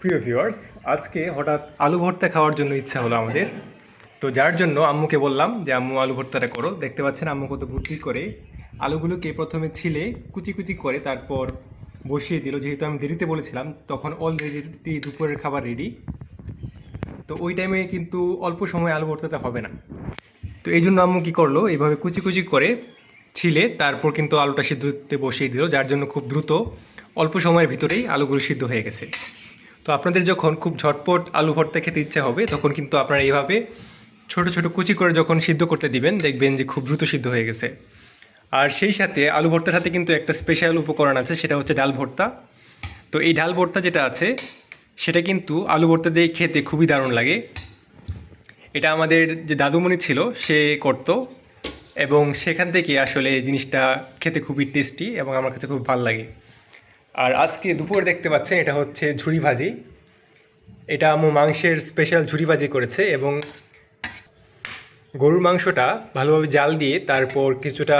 প্রিয় ভিউয়ার্স, আজকে হঠাৎ আলু ভর্তা খাওয়ার জন্য ইচ্ছা হলো আমাদের। তো যার জন্য আম্মুকে বললাম যে আম্মু আলু ভর্তাটা করো। দেখতে পাচ্ছেন আম্মু কত বুদ্ধি করে আলুগুলোকে প্রথমে ছিলে কুচি কুচি করে তারপর বসিয়ে দিল। যেহেতু আমি দেরিতে বলেছিলাম তখন অলরেডি দুপুরের খাবার রেডি। তো ওই টাইমে কিন্তু অল্প সময় আলু ভর্তাটা হবে না। তো এই জন্য আম্মু কী করলো, এইভাবে কুচি কুচি করে ছিলে তারপর কিন্তু আলুটা সিদ্ধতে বসিয়ে দিল, যার জন্য খুব দ্রুত অল্প সময়ের ভিতরেই আলুগুলো সিদ্ধ হয়ে গেছে। তো আপনাদের যখন খুব ঝটপট আলু ভর্তা খেতে ইচ্ছা হবে তখন কিন্তু আপনারা এইভাবে ছোট ছোট কুচি করে যখন সিদ্ধ করতে দিবেন দেখবেন যে খুব দ্রুত সিদ্ধ হয়ে গেছে। আর সেই সাথে আলু ভর্তার সাথে কিন্তু একটা স্পেশাল উপকরণ আছে, সেটা হচ্ছে ডাল ভর্তা। তো এই ডাল ভর্তা যেটা আছে সেটা কিন্তু আলু ভর্তা দিয়ে খেতে খুবই দারুণ লাগে। এটা আমাদের যে দাদুমণি ছিল সে করতো, এবং সেখান থেকে আসলে এই জিনিসটা খেতে খুবই টেস্টি এবং আমার কাছে খুব ভালো লাগে। আর আজকে দুপুরে দেখতে পাচ্ছেন এটা হচ্ছে ঝুরি ভাজি। এটা আম্মু মাংসের স্পেশাল ঝুরি ভাজি করেছে, এবং গরুর মাংসটা ভালোভাবে জাল দিয়ে তারপর কিছুটা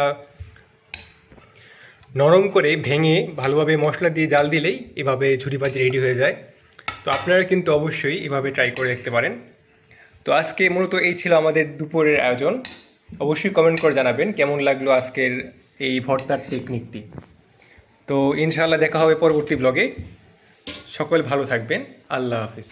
নরম করে ভেঙে ভালোভাবে মশলা দিয়ে জাল দিলেই এভাবে ঝুরি ভাজি রেডি হয়ে যায়। তো আপনারা কিন্তু অবশ্যই এভাবে ট্রাই করে দেখতে পারেন। তো আজকে মূলত এই ছিল আমাদের দুপুরের আয়োজন। অবশ্যই কমেন্ট করে জানাবেন কেমন লাগলো আজকের এই ভর্তার টেকনিকটি। তো ইনশাআল্লাহ দেখা হবে পরবর্তী ব্লগে। সকল ভালো থাকবেন। আল্লাহ হাফিজ।